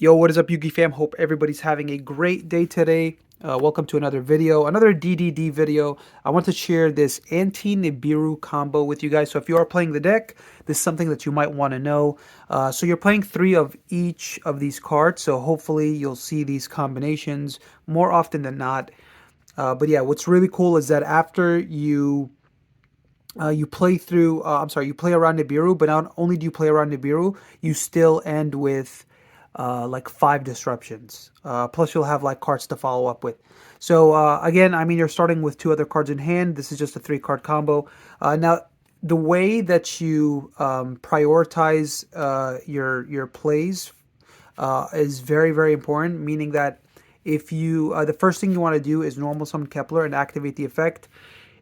Yo, what is up, Yugi fam? Hope everybody's having a great day today. Welcome to another video, another DDD video. I want to share this Anti-Nibiru combo with you guys. So if you are playing the deck, this is something that you might want to know. So you're playing 3 of each of these cards, so hopefully you'll see these combinations more often than not. But yeah, what's really cool is that after you play through, you play around Nibiru, but not only do you play around Nibiru, you still end with like 5 disruptions. Plus, you'll have like cards to follow up with. So again, I mean, you're starting with 2 other cards in hand. This is just a 3-card combo. Now, the way that you prioritize your plays is very, very important. Meaning that if you the first thing you want to do is normal summon Kepler and activate the effect.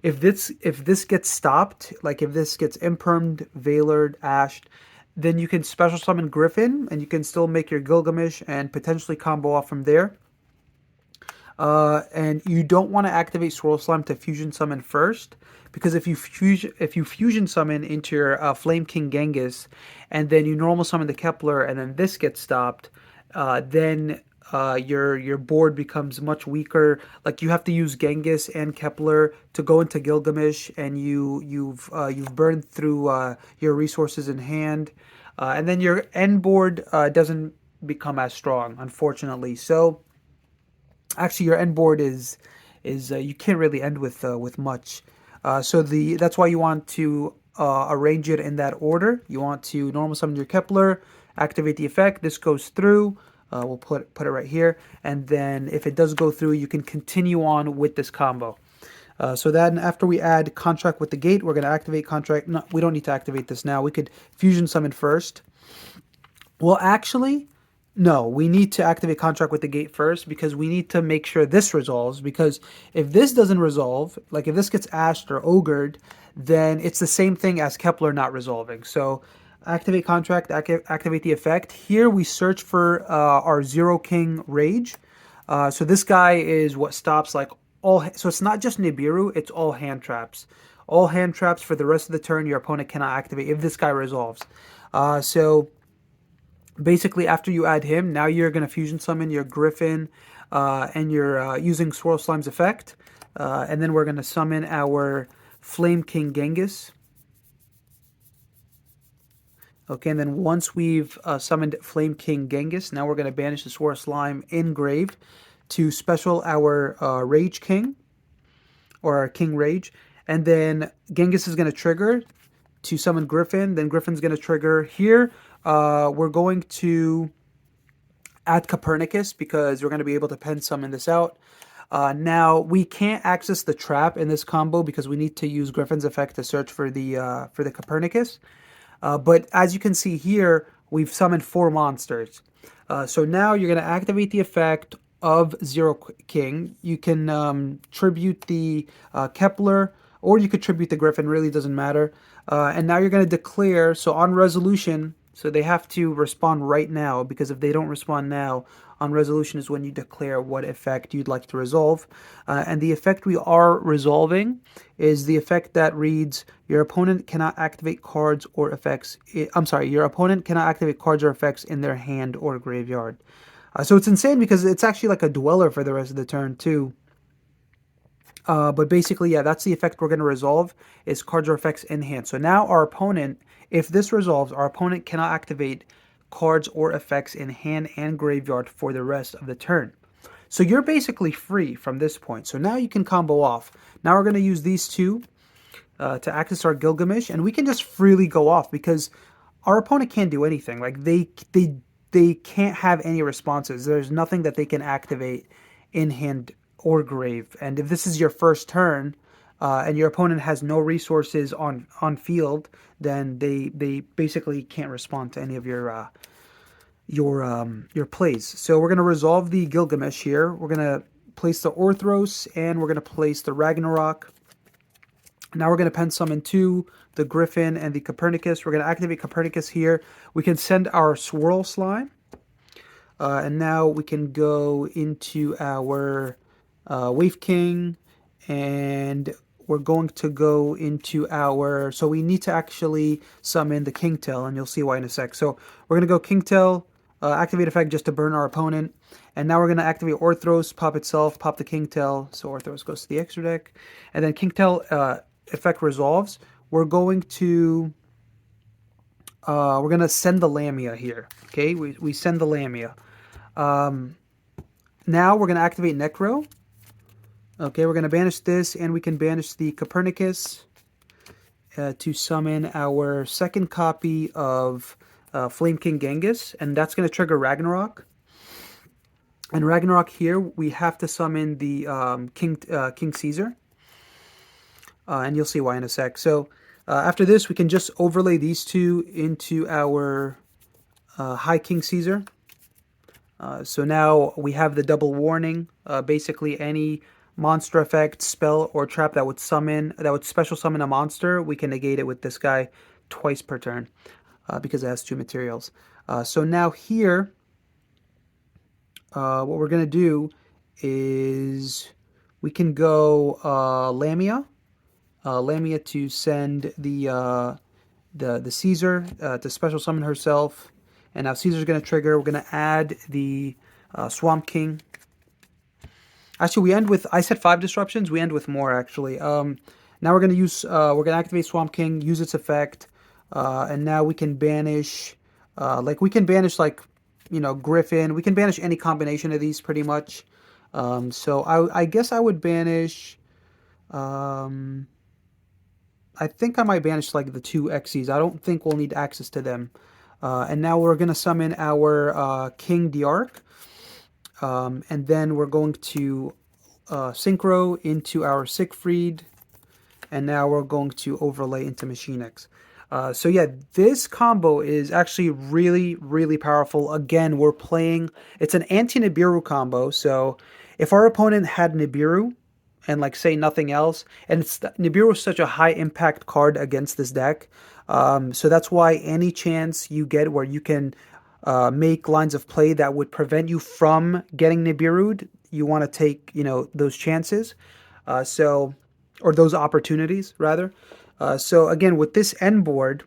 If this gets stopped, like if this gets impermed, veilered, ashed, then you can special summon Griffin, and you can still make your Gilgamesh and potentially combo off from there. And you don't want to activate Swirl Slime to fusion summon first, because if you fusion summon into your Flame King Genghis, and then you normal summon the Kepler, and then this gets stopped, then your board becomes much weaker. Like you have to use Genghis and Kepler to go into Gilgamesh, and you've burned through your resources in hand, and then your end board doesn't become as strong, unfortunately. So actually, your end board is you can't really end with much. That's why you want to arrange it in that order. You want to normal summon your Kepler, activate the effect. This goes through. We'll put it right here, and then if it does go through, you can continue on with this combo. So then after we add Contract with the Gate, we're going to activate Contract. No, we don't need to activate this now. We could fusion summon first. Well, actually, no, we need to activate Contract with the Gate first, because we need to make sure this resolves, because if this doesn't resolve, like if this gets ashed or ogred, then it's the same thing as Kepler not resolving. So activate Contract, activate the effect. Here we search for our Zero King Rage. So this guy is what stops like all, so it's not just Nibiru, it's all hand traps. All hand traps for the rest of the turn your opponent cannot activate if this guy resolves. So basically, after you add him, now you're going to fusion summon your Griffin, and you're using Swirl Slime's effect. And then we're going to summon our Flame King Genghis. Okay, and then once we've summoned Flame King Genghis, now we're going to banish the Swirl Slime in grave to special our Rage King, or our King Rage. And then Genghis is going to trigger to summon Griffin. Then Griffin's going to trigger here. We're going to add Copernicus, because we're going to be able to pen summon this out. Now, we can't access the trap in this combo because we need to use Griffin's effect to search for the Copernicus. But as you can see here, we've summoned 4 monsters. So now you're going to activate the effect of Zero King. You can tribute the Kepler, or you could tribute the Griffin, really doesn't matter. And now you're going to declare, so on resolution, so they have to respond right now, because if they don't respond now, on resolution is when you declare what effect you'd like to resolve. And the effect we are resolving is the effect that reads, your opponent cannot activate cards or effects. Your opponent cannot activate cards or effects in their hand or graveyard. So it's insane, because it's actually like a dweller for the rest of the turn too. But basically, yeah, that's the effect we're going to resolve, is cards or effects in hand. So now our opponent, if this resolves, our opponent cannot activate cards or effects in hand and graveyard for the rest of the turn. So you're basically free from this point. So now you can combo off. Now we're going to use these 2 to access our Gilgamesh, and we can just freely go off, because our opponent can't do anything. Like they can't have any responses. There's nothing that they can activate in hand or grave. And if this is your first turn, and your opponent has no resources on field, then they basically can't respond to any of your plays. So we're going to resolve the Gilgamesh here. We're going to place the Orthros, and we're going to place the Ragnarok. Now we're going to pen summon 2, the Griffin and the Copernicus. We're going to activate Copernicus here. We can send our Swirl Slime. And now we can go into our Wave King, and we're going to go into our, so we need to actually summon the Kingtail, and you'll see why in a sec. So we're going to go Kingtail, activate effect just to burn our opponent. And now we're going to activate Orthros, pop itself, pop the King Tail. So Orthros goes to the extra deck. And then King Tail effect resolves. We're going to send the Lamia here. Okay, we send the Lamia. Now we're going to activate Necro. Okay, we're going to banish this, and we can banish the Copernicus to summon our second copy of Flame King Genghis, and that's going to trigger Ragnarok. And Ragnarok here, we have to summon the King Caesar, and you'll see why in a sec. So after this, we can just overlay these two into our High King Caesar. So now we have the double warning. Basically, any monster effect, spell, or trap that would special summon a monster, we can negate it with this guy twice per turn because it has 2 materials. So now here, what we're going to do is we can go Lamia. Lamia to send the Caesar to special summon herself. And now Caesar's going to trigger. We're going to add the Swamp King. Actually, we end with, I said 5 disruptions. We end with more, actually. Now we're going to use, we're going to activate Swamp King, use its effect. And now we can banish, Griffin. We can banish any combination of these pretty much. So I guess I would banish, I think I might banish like the 2 Xyz. I don't think we'll need access to them. And now we're going to summon our King Diarch. And then we're going to synchro into our Siegfried. And now we're going to overlay into Machine X. So yeah, this combo is actually really, really powerful. Again, we're playing, it's an Anti-Nibiru combo. So if our opponent had Nibiru, and like say nothing else, and Nibiru is such a high impact card against this deck, so that's why any chance you get where you can make lines of play that would prevent you from getting Nibiru'd, you want to take those chances, or those opportunities rather. So again, with this end board,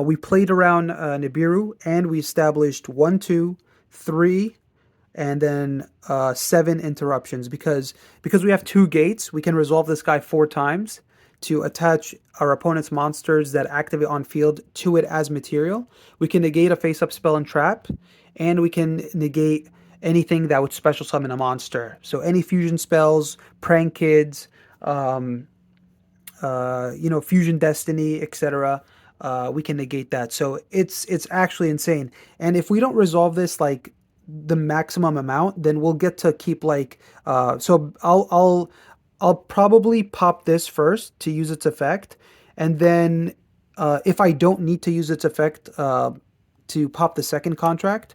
we played around Nibiru, and we established 1, 2, 3. And then 7 interruptions because we have 2 gates. We can resolve this guy 4 times to attach our opponent's monsters that activate on field to it as material. We can negate a face-up spell and trap, and we can negate anything that would special summon a monster. So any fusion spells, prank kids, fusion destiny, etc. We can negate that. So it's actually insane. And if we don't resolve this like the maximum amount, then we'll get to keep like so I'll probably pop this first to use its effect, and then if I don't need to use its effect to pop the second contract,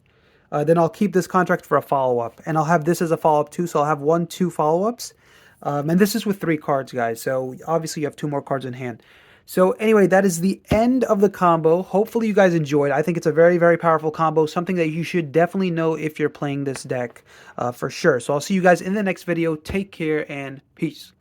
then I'll keep this contract for a follow-up, and I'll have this as a follow-up too. So I'll have 1, 2 follow-ups, and this is with 3 cards, guys. So obviously you have 2 more cards in hand. So anyway, that is the end of the combo. Hopefully you guys enjoyed. I think it's a very, very powerful combo, something that you should definitely know if you're playing this deck for sure. So I'll see you guys in the next video. Take care and peace.